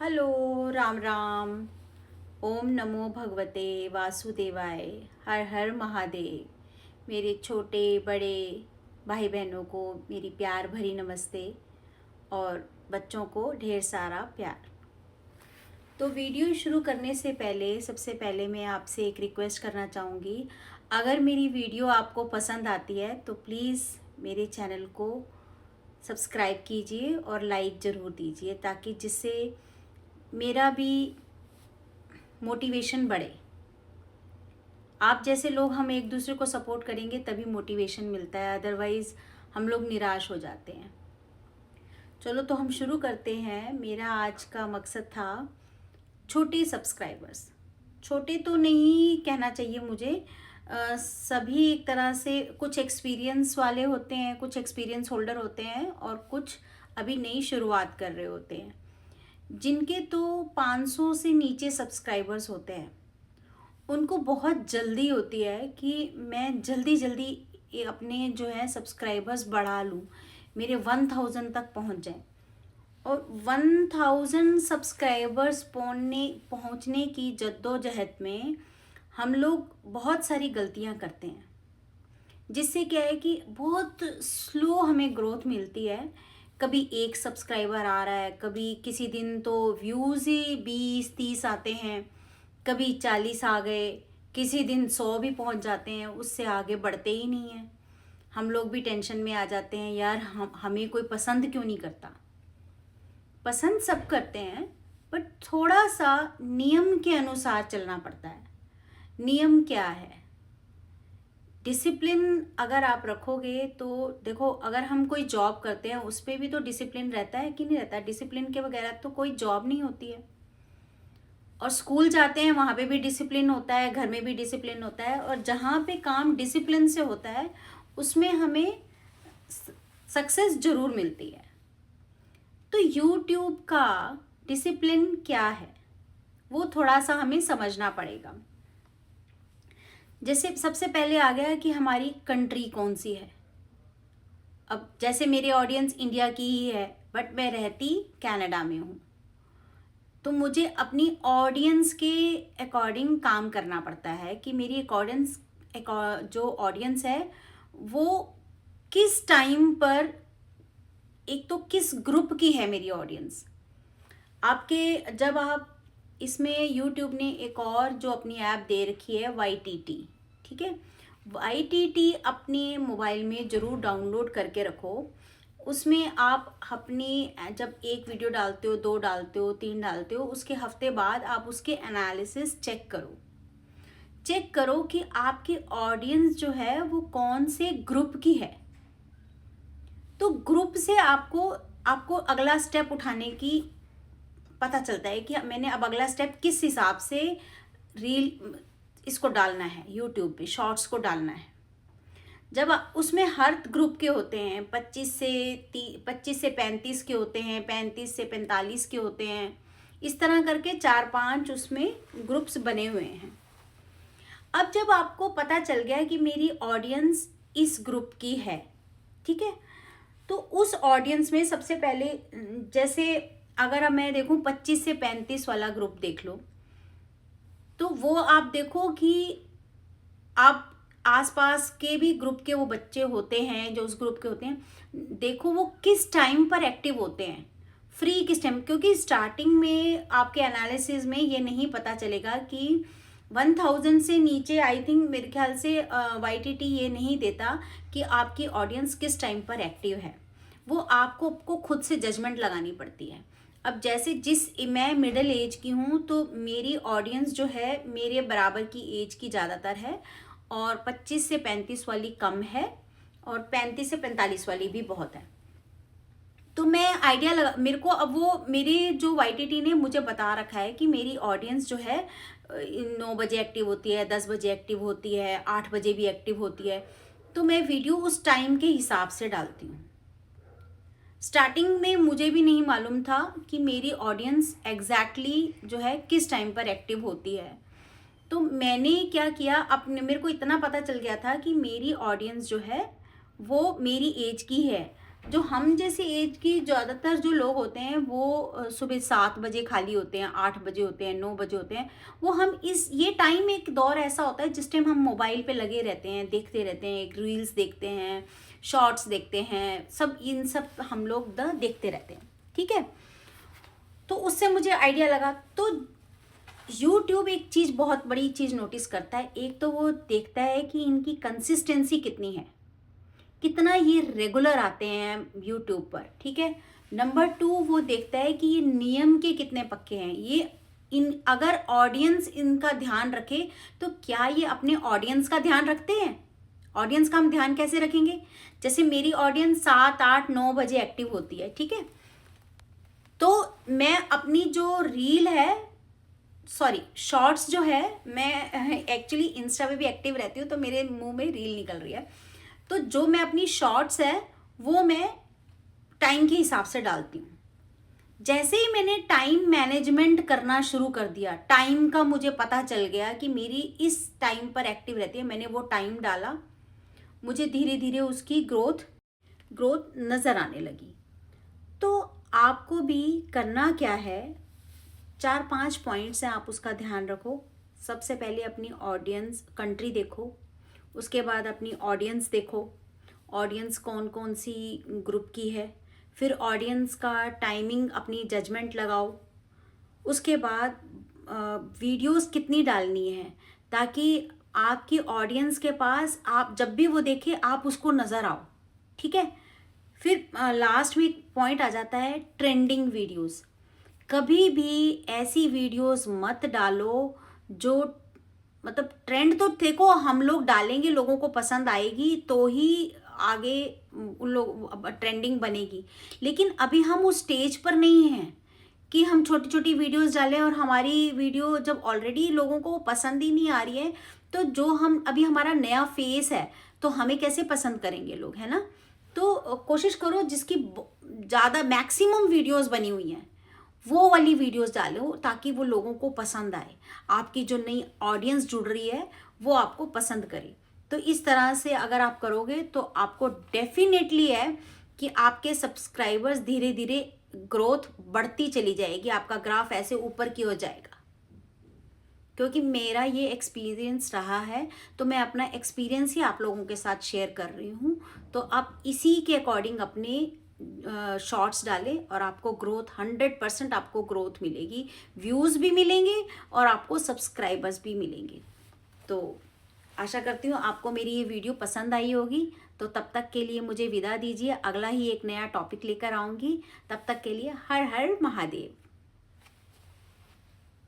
Hello, Ram Ram. ओम नमो भगवते वासुदेवाय। हर हर महादेव। मेरे छोटे बड़े भाई बहनों को मेरी प्यार भरी नमस्ते और बच्चों को ढेर सारा प्यार। तो वीडियो शुरू करने से पहले सबसे पहले मैं आपसे एक रिक्वेस्ट करना चाहूँगी। अगर मेरी वीडियो आपको पसंद आती है तो प्लीज़ मेरे चैनल को सब्सक्राइब कीजिए और लाइक ज़रूर दीजिए, ताकि जिससे मेरा भी मोटिवेशन बढ़े। आप जैसे लोग हम एक दूसरे को सपोर्ट करेंगे तभी मोटिवेशन मिलता है, अदरवाइज़ हम लोग निराश हो जाते हैं। चलो तो हम शुरू करते हैं। मेरा आज का मकसद था छोटे सब्सक्राइबर्स। छोटे तो नहीं कहना चाहिए मुझे, सभी एक तरह से कुछ एक्सपीरियंस वाले होते हैं, कुछ एक्सपीरियंस होल्डर होते हैं और कुछ अभी नई शुरुआत कर रहे होते हैं, जिनके तो 500 से नीचे सब्सक्राइबर्स होते हैं। उनको बहुत जल्दी होती है कि मैं जल्दी जल्दी अपने जो है सब्सक्राइबर्स बढ़ा लूँ, मेरे 1000 तक पहुँच जाएं। और 1000 सब्सक्राइबर्स पहुँचने की जद्दोजहद में हम लोग बहुत सारी गलतियाँ करते हैं, जिससे क्या है कि बहुत स्लो हमें ग्रोथ मिलती है। कभी एक सब्सक्राइबर आ रहा है, कभी किसी दिन तो व्यूज़ ही 20-30 आते हैं, कभी 40 आ गए, किसी दिन 100 भी पहुंच जाते हैं, उससे आगे बढ़ते ही नहीं हैं। हम लोग भी टेंशन में आ जाते हैं, यार हमें कोई पसंद क्यों नहीं करता। पसंद सब करते हैं, बट थोड़ा सा नियम के अनुसार चलना पड़ता है। नियम क्या है? डिसिप्लिन अगर आप रखोगे तो देखो, अगर हम कोई जॉब करते हैं उस पर भी तो डिसिप्लिन रहता है कि नहीं रहता। डिसिप्लिन के बगैर तो कोई जॉब नहीं होती है। और स्कूल जाते हैं वहाँ पे भी डिसिप्लिन होता है, घर में भी डिसिप्लिन होता है, और जहाँ पे काम डिसिप्लिन से होता है उसमें हमें सक्सेस जरूर मिलती है। तो यूट्यूब का डिसिप्लिन क्या है वो थोड़ा सा हमें समझना पड़ेगा। जैसे सबसे पहले आ गया कि हमारी कंट्री कौन सी है। अब जैसे मेरी ऑडियंस इंडिया की ही है, बट मैं रहती कनाडा में हूँ, तो मुझे अपनी ऑडियंस के अकॉर्डिंग काम करना पड़ता है कि मेरी जो ऑडियंस है वो किस टाइम पर, एक तो किस ग्रुप की है मेरी ऑडियंस। आपके जब आप इसमें YouTube ने एक और जो अपनी ऐप दे रखी है YTT, ठीक है, YTT अपने मोबाइल में ज़रूर डाउनलोड करके रखो। उसमें आप अपनी जब एक वीडियो डालते हो, 2 डालते हो, 3 डालते हो, उसके हफ्ते बाद आप उसके एनालिसिस चेक करो कि आपकी ऑडियंस जो है वो कौन से ग्रुप की है। तो ग्रुप से आपको अगला स्टेप उठाने की पता चलता है कि मैंने अब अगला स्टेप किस हिसाब से रील इसको डालना है, यूट्यूब पे शॉर्ट्स को डालना है। जब उसमें हर ग्रुप के होते हैं, 25 से 35 के होते हैं, 35 से 45 के होते हैं, इस तरह करके 4-5 उसमें ग्रुप्स बने हुए हैं। अब जब आपको पता चल गया कि मेरी ऑडियंस इस ग्रुप की है, ठीक है, तो उस ऑडियंस में सबसे पहले, जैसे अगर मैं देखूं 25 से 35 वाला ग्रुप देख लो, तो वो आप देखो कि आप आसपास के भी ग्रुप के वो बच्चे होते हैं जो उस ग्रुप के होते हैं, देखो वो किस टाइम पर एक्टिव होते हैं, फ्री किस टाइम। क्योंकि स्टार्टिंग में आपके एनालिसिस में ये नहीं पता चलेगा कि 1000 से नीचे, आई थिंक मेरे ख्याल से YTT ये नहीं देता कि आपकी ऑडियंस किस टाइम पर एक्टिव है। वो आपको खुद से जजमेंट लगानी पड़ती है। अब जैसे मैं मिडिल एज की हूँ, तो मेरी ऑडियंस जो है मेरे बराबर की एज की ज़्यादातर है, और 25 से 35 वाली कम है, और 35 से 45 वाली भी बहुत है। तो मैं आइडिया लगा, मेरे को अब वो मेरे जो YTT ने मुझे बता रखा है कि मेरी ऑडियंस जो है 9 बजे एक्टिव होती है, 10 बजे एक्टिव होती है, 8 बजे भी एक्टिव होती है। तो मैं वीडियो उस टाइम के हिसाब से डालती हूँ। स्टार्टिंग में मुझे भी नहीं मालूम था कि मेरी ऑडियंस एग्जैक्टली जो है किस टाइम पर एक्टिव होती है। तो मैंने क्या किया, मेरे को इतना पता चल गया था कि मेरी ऑडियंस जो है वो मेरी एज की है, जो हम जैसे एज की ज़्यादातर जो लोग होते हैं वो सुबह 7 बजे खाली होते हैं, 8 बजे होते हैं, 9 बजे होते हैं। वो हम इस ये टाइम एक दौर ऐसा होता है जिस टाइम हम मोबाइल पे लगे रहते हैं, देखते रहते हैं, एक रील्स देखते हैं, शॉर्ट्स देखते हैं, सब इन सब हम लोग देखते रहते हैं, ठीक है। तो उससे मुझे आइडिया लगा, तो यूट्यूब एक चीज़, बहुत बड़ी चीज़ नोटिस करता है। एक तो वो देखता है कि इनकी कंसिस्टेंसी कितनी है, कितना ये रेगुलर आते हैं यूट्यूब पर, ठीक है। नंबर 2 वो देखता है कि ये नियम के कितने पक्के हैं, ये इन अगर ऑडियंस इनका ध्यान रखे तो क्या ये अपने ऑडियंस का ध्यान रखते हैं। ऑडियंस का हम ध्यान कैसे रखेंगे, जैसे मेरी ऑडियंस 7, 8, 9 बजे एक्टिव होती है, ठीक है। तो मैं अपनी जो रील है, सॉरी शॉर्ट्स जो है, मैं एक्चुअली इंस्टा पे भी एक्टिव रहती हूँ तो मेरे मुंह में रील निकल रही है। तो जो मैं अपनी शॉर्ट्स है वो मैं टाइम के हिसाब से डालती हूँ। जैसे ही मैंने टाइम मैनेजमेंट करना शुरू कर दिया, टाइम का मुझे पता चल गया कि मेरी इस टाइम पर एक्टिव रहती है, मैंने वो टाइम डाला, मुझे धीरे धीरे उसकी ग्रोथ नज़र आने लगी। तो आपको भी करना क्या है, 4-5 पॉइंट्स हैं, आप उसका ध्यान रखो। सबसे पहले अपनी ऑडियंस कंट्री देखो, उसके बाद अपनी ऑडियंस देखो, ऑडियंस कौन कौन सी ग्रुप की है, फिर ऑडियंस का टाइमिंग अपनी जजमेंट लगाओ। उसके बाद वीडियोस कितनी डालनी है ताकि आपकी ऑडियंस के पास आप जब भी वो देखे आप उसको नज़र आओ, ठीक है। फिर लास्ट में एक पॉइंट आ जाता है, ट्रेंडिंग वीडियोस। कभी भी ऐसी वीडियोस मत डालो जो, मतलब ट्रेंड तो देखो हम लोग डालेंगे, लोगों को पसंद आएगी तो ही आगे उन लोग ट्रेंडिंग बनेगी। लेकिन अभी हम उस स्टेज पर नहीं हैं कि हम छोटी छोटी वीडियोस डालें और हमारी वीडियो जब ऑलरेडी लोगों को पसंद ही नहीं आ रही है, तो जो हम अभी हमारा नया फेस है तो हमें कैसे पसंद करेंगे लोग, है ना। तो कोशिश करो जिसकी ज़्यादा मैक्सिमम वीडियोस बनी हुई हैं वो वाली वीडियोस डालो ताकि वो लोगों को पसंद आए, आपकी जो नई ऑडियंस जुड़ रही है वो आपको पसंद करे। तो इस तरह से अगर आप करोगे तो आपको डेफिनेटली है कि आपके सब्सक्राइबर्स धीरे धीरे ग्रोथ बढ़ती चली जाएगी, आपका ग्राफ ऐसे ऊपर की हो जाएगा। क्योंकि मेरा ये एक्सपीरियंस रहा है तो मैं अपना एक्सपीरियंस ही आप लोगों के साथ शेयर कर रही हूँ। तो आप इसी के अकॉर्डिंग अपने शॉर्ट्स डालें और आपको ग्रोथ 100% आपको ग्रोथ मिलेगी, व्यूज़ भी मिलेंगे और आपको सब्सक्राइबर्स भी मिलेंगे। तो आशा करती हूँ आपको मेरी ये वीडियो पसंद आई होगी। तो तब तक के लिए मुझे विदा दीजिए, अगला ही एक नया टॉपिक लेकर आऊँगी। तब तक के लिए हर हर महादेव।